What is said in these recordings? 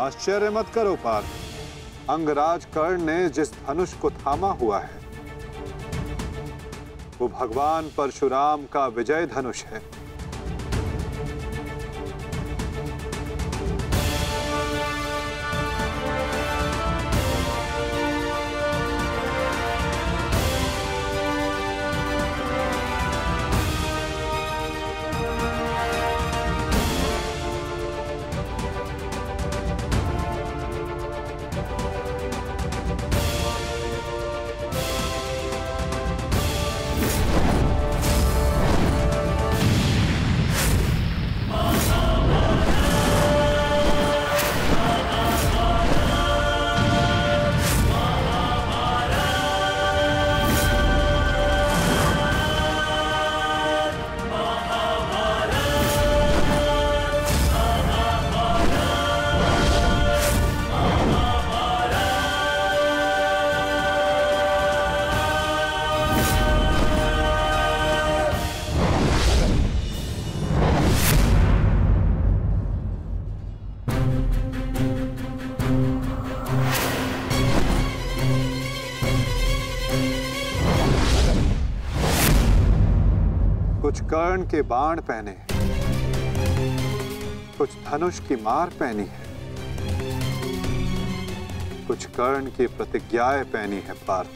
आश्चर्य मत करो पार्थ, अंगराज कर्ण ने जिस धनुष को थामा हुआ है वो भगवान परशुराम का विजय धनुष है। कुछ कर्ण के बाण पहने हैं, कुछ धनुष की मार पहनी है, कुछ कर्ण की प्रतिज्ञाएं पहनी है पार्थ।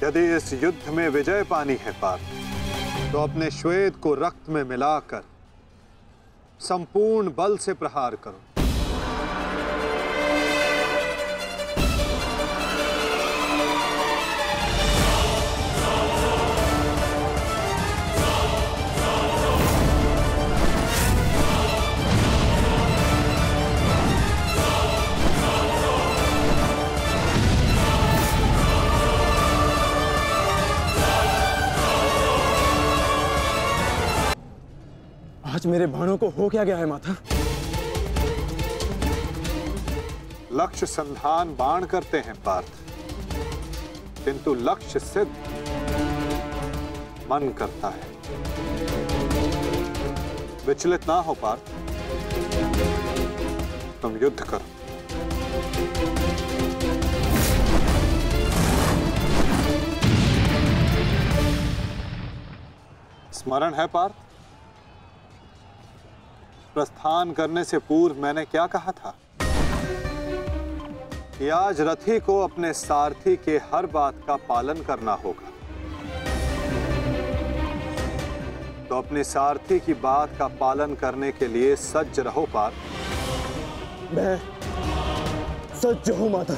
यदि इस युद्ध में विजय पानी है पार्थ, तो अपने श्वेत को रक्त में मिलाकर संपूर्ण बल से प्रहार करो। आज मेरे बाणों को हो क्या गया है माता? लक्ष्य संधान बाण करते हैं पार्थ, किंतु लक्ष्य सिद्ध मन करता है। विचलित ना हो पार्थ, तुम युद्ध करो। स्मरण है पार्थ, प्रस्थान करने से पूर्व मैंने क्या कहा था कि आज रथी को अपने सारथी के हर बात का पालन करना होगा। तो अपने सारथी की बात का पालन करने के लिए सज्ज रहो पार्थ। मैं सज्ज हूं माता।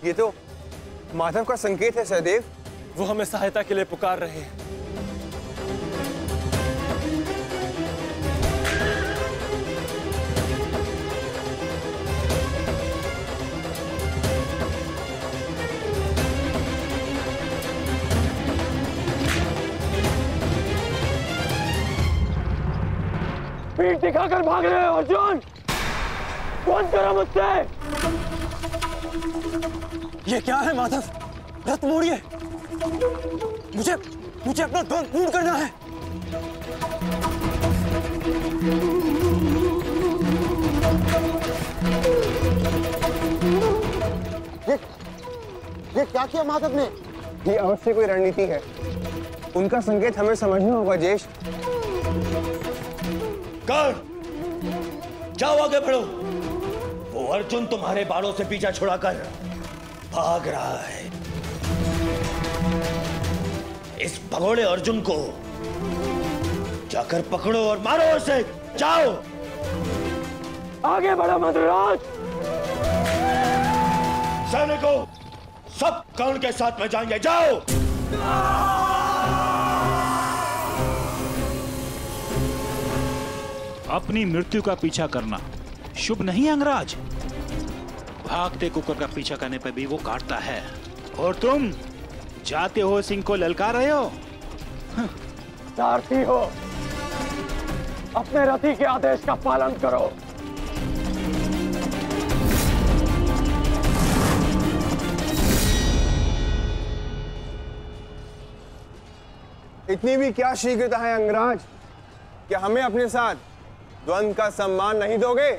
ये तो माधव का संकेत है सहदेव। वो हमें सहायता के लिए पुकार रहे हैं। पीठ दिखाकर भाग रहे हो अर्जुन, कौन करो मुझसे? ये क्या है माधव? रथ मोड़िए, मुझे अपना ध्वज पूर्ण करना है। ये क्या किया माधव ने? ये अवश्य कोई रणनीति है। उनका संकेत हमें समझना होगा ज्येष्ठ। कर्ण, जाओ आगे बढ़ो। वो अर्जुन तुम्हारे बाणों से पीछा छुड़ाकर भाग रहा है। इस भगोड़े अर्जुन को जाकर पकड़ो और मारो उसे। जाओ आगे बढ़ो मंत्रीराज। सैनिकों, सब कर्ण के साथ में जाएंगे। जाओ। अपनी मृत्यु का पीछा करना शुभ नहीं अंगराज। भागते कुकुर का पीछा करने पर भी वो काटता है, और तुम जाते हो सिंह को ललकार रहे हो। सारथी हो, अपने रथी के आदेश का पालन करो। इतनी भी क्या शीघ्रता है अंगराज कि हमें अपने साथ द्वंद्व का सम्मान नहीं दोगे?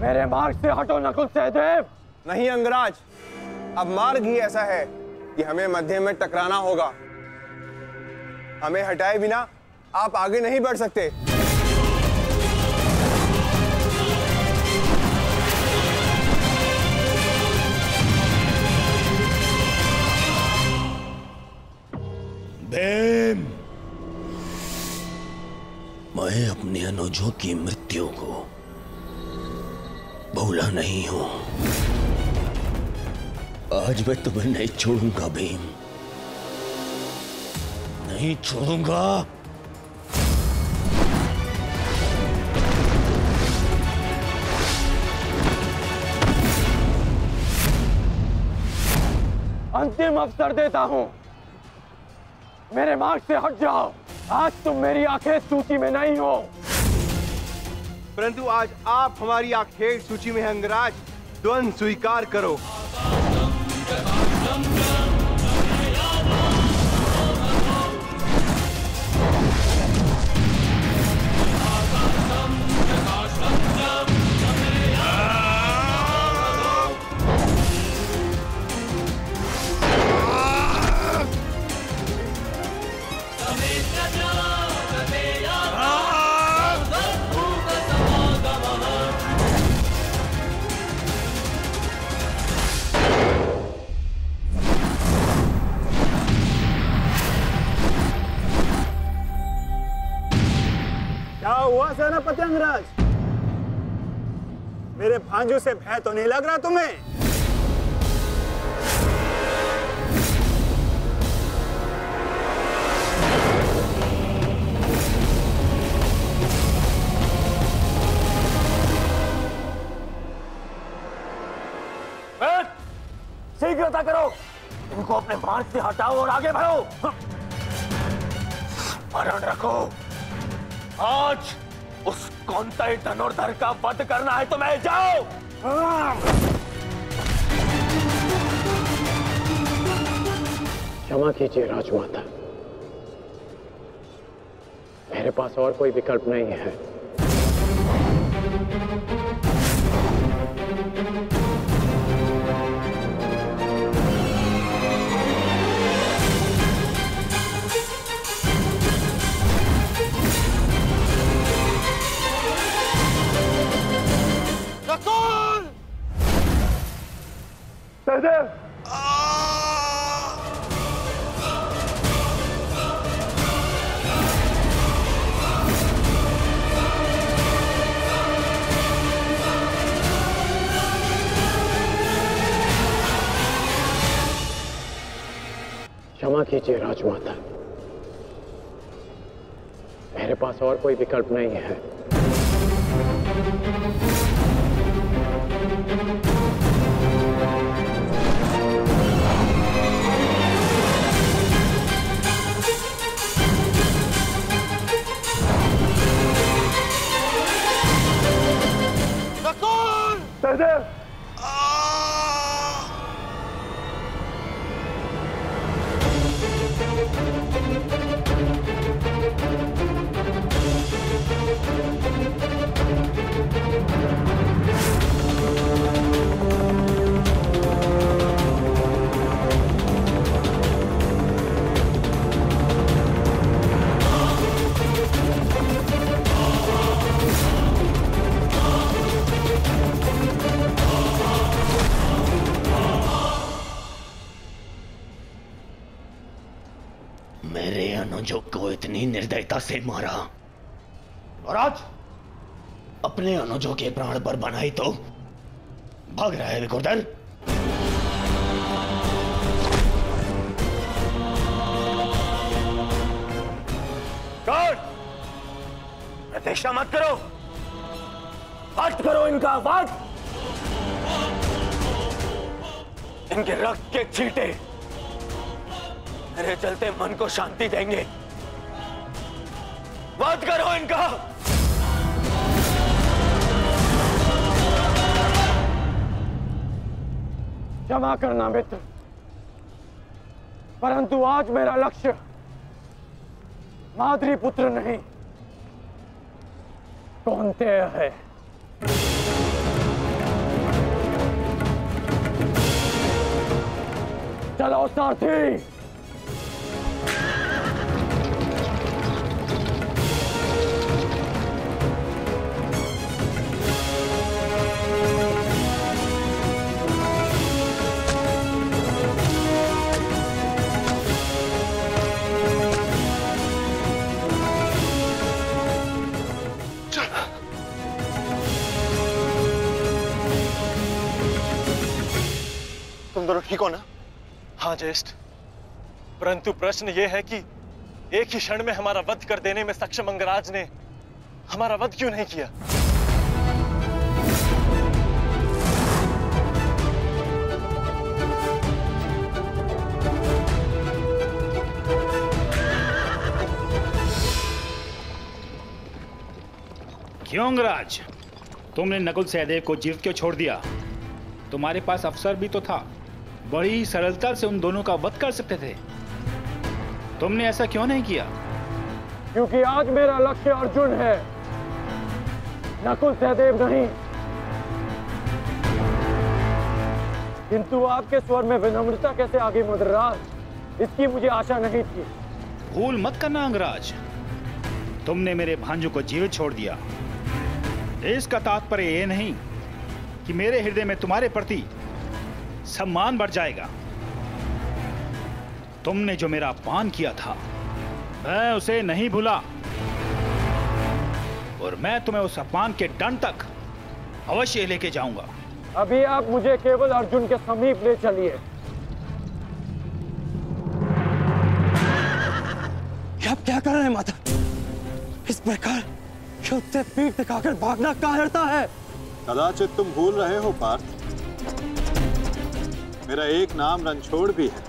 मेरे मार्ग से हटो नकुल सहदेव। नहीं अंगराज, अब मार्ग ही ऐसा है कि हमें मध्य में टकराना होगा। हमें हटाए बिना आप आगे नहीं बढ़ सकते। भीम, मैं अपने अनुजों की मृत्यु को भूला नहीं हूं। आज मैं तुम्हें नहीं छोड़ूंगा भीम, नहीं छोड़ूंगा। अंतिम अवसर देता हूं, मेरे मार्ग से हट जाओ। आज तुम मेरी आखेट सूची में नहीं हो, परंतु आज आप हमारी आखेट सूची में हैं अंगराज। द्वंद्व स्वीकार करो। क्या हुआ सेनापति अंगराज? मेरे भांजों से भय तो नहीं लग रहा तुम्हें? शीघ्रता करो, इनको अपने मार्ग से हटाओ और आगे बढ़ो। स्मरण रखो, आज उस कौंतल धनुर्धर का वध करना है तुम्हें। जाओ। क्षमा कीजिए राजमाता, मेरे पास और कोई विकल्प नहीं है। सहदेव, क्षमा कीजिए राजमाता, मेरे पास और कोई विकल्प नहीं है। सहदेव, मेरे अनुजों को इतनी निर्दयता से मारा और आज अपने अनुजों के प्राण पर बनाई तो भाग रहा है विकुर्दन। कौन? प्रतीक्षा मत करो, वध करो इनका वध। इनके रक्त के छींटे मेरे चलते मन को शांति देंगे। वध करो इनका। क्षमा करना मित्र, परंतु आज मेरा लक्ष्य माद्री पुत्र नहीं कौन्तेय है। चलो सारथी। तुम दोनों ठीक हो ना? हाँ ज्येष्ठ, परंतु प्रश्न यह है कि एक ही क्षण में हमारा वध कर देने में सक्षम अंगराज ने हमारा वध क्यों नहीं किया? क्यों अंगराज, तुमने नकुल सहदेव को जीवित क्यों छोड़ दिया? तुम्हारे पास अवसर भी तो था, बड़ी सरलता से उन दोनों का वध कर सकते थे। तुमने ऐसा क्यों नहीं किया? क्योंकि आज मेरा लक्ष्य अर्जुन है, नकुल सहदेव नहीं। किंतु आपके स्वर में विनम्रता कैसे आ गई मद्रराज, इसकी मुझे आशा नहीं थी। भूल मत करना अंगराज, तुमने मेरे भांजू को जीवित छोड़ दिया। इसका तात्पर्य यह नहीं कि मेरे हृदय में तुम्हारे प्रति सम्मान बढ़ जाएगा। तुमने जो मेरा अपमान किया था मैं उसे नहीं भूला, और मैं तुम्हें उस अपमान के दंड तक अवश्य लेके जाऊंगा। अभी आप मुझे केवल अर्जुन के समीप ले चलिए। आप क्या कर रहे हैं माता? इस प्रकार युद्ध से पीठ दिखाकर भागना कायरता है। कदाचित तुम भूल रहे हो पार्थ, मेरा एक नाम रणछोड़ भी है।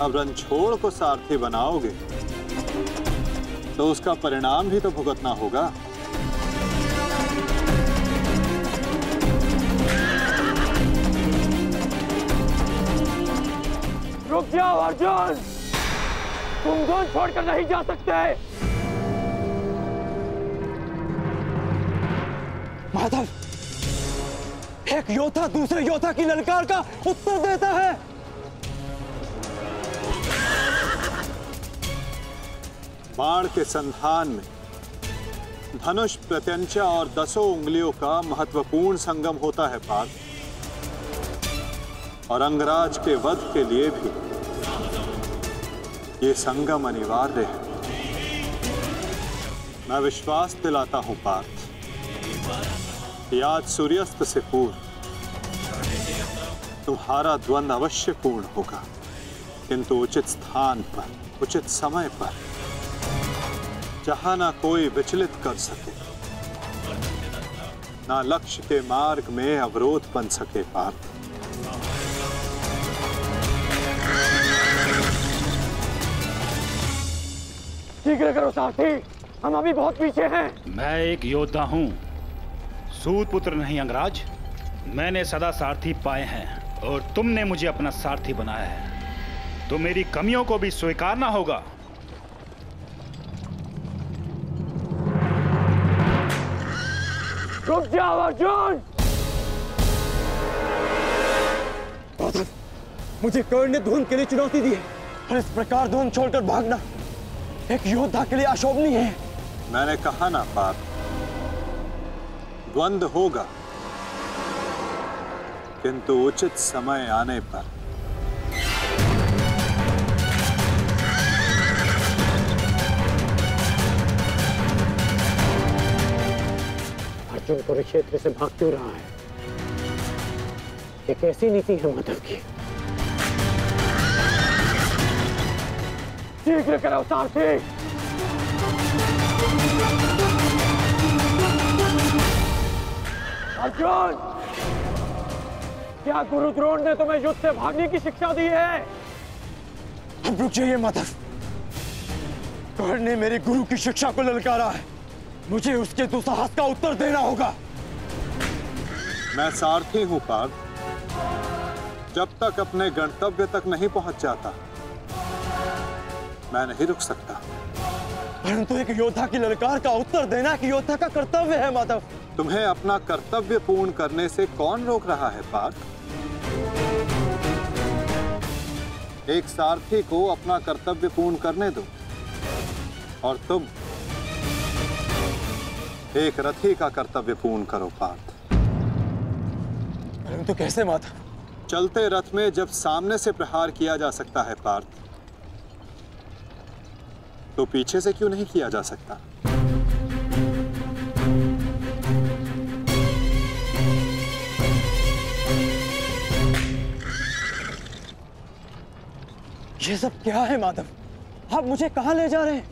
अब रणछोड़ को सारथी बनाओगे तो उसका परिणाम भी तो भुगतना होगा। रुक जाओ अर्जुन, तुम दोनों छोड़कर नहीं जा सकते। माधव, एक योद्धा दूसरे योद्धा की ललकार का उत्तर देता है। बाण के संधान में धनुष, प्रत्यंचा और 10 उंगलियों का महत्वपूर्ण संगम होता है पार्थ, और अंगराज के वध के लिए भी ये संगम अनिवार्य है। मैं विश्वास दिलाता हूं पार्थ, आज सूर्यास्त से पूर्व तुम्हारा द्वंद अवश्य पूर्ण होगा, किंतु उचित स्थान पर, उचित समय पर, जहां ना कोई विचलित कर सके, ना लक्ष्य के मार्ग में अवरोध बन सके पार्थ। शीघ्र करो साथी, हम अभी बहुत पीछे हैं। मैं एक योद्धा हूं, सूत पुत्र नहीं अंगराज। मैंने सदा सारथी पाए हैं और तुमने मुझे अपना सारथी बनाया है, तो मेरी कमियों को भी स्वीकारना होगा। रुक जाओ अर्जुन। मुझे कर्ण ने धुन के लिए चुनौती दी है, और इस प्रकार धुन छोड़कर भागना एक योद्धा के लिए अशोभनीय है। मैंने कहा ना पार्थ, द्वंद होगा, किंतु उचित समय आने पर। अर्जुन कुरुक्षेत्र से भाग क्यों रहा है? ये कैसी नीति है माधव की? शीघ्र करो सारथी। अर्जुन, क्या गुरु द्रोण ने तुम्हें युद्ध से भागने की शिक्षा दी है? अब रुक जाइए माधव। कर्ण ने मेरे गुरु की शिक्षा को ललकारा है, मुझे उसके दुस्साहस का उत्तर देना होगा। मैं सारथी हूं पार्थ। जब तक अपने गंतव्य तक नहीं पहुंच जाता मैं नहीं रुक सकता। परंतु एक योद्धा की ललकार का उत्तर देना एक योद्धा का कर्तव्य है माधव। तुम्हें अपना कर्तव्य पूर्ण करने से कौन रोक रहा है पार्थ? एक सारथी को अपना कर्तव्य पूर्ण करने दो और तुम एक रथी का कर्तव्य पूर्ण करो पार्थ। परंतु कैसे माधव? चलते रथ में जब सामने से प्रहार किया जा सकता है पार्थ, तो पीछे से क्यों नहीं किया जा सकता? ये सब क्या है माधव? आप मुझे कहां ले जा रहे हैं?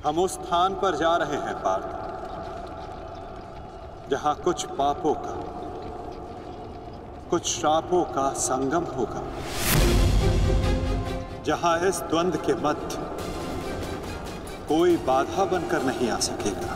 हम उस स्थान पर जा रहे हैं पार्थ जहां कुछ पापों का, कुछ श्रापों का संगम होगा, जहां इस द्वंद्व के मध्य कोई बाधा बनकर नहीं आ सकेगा।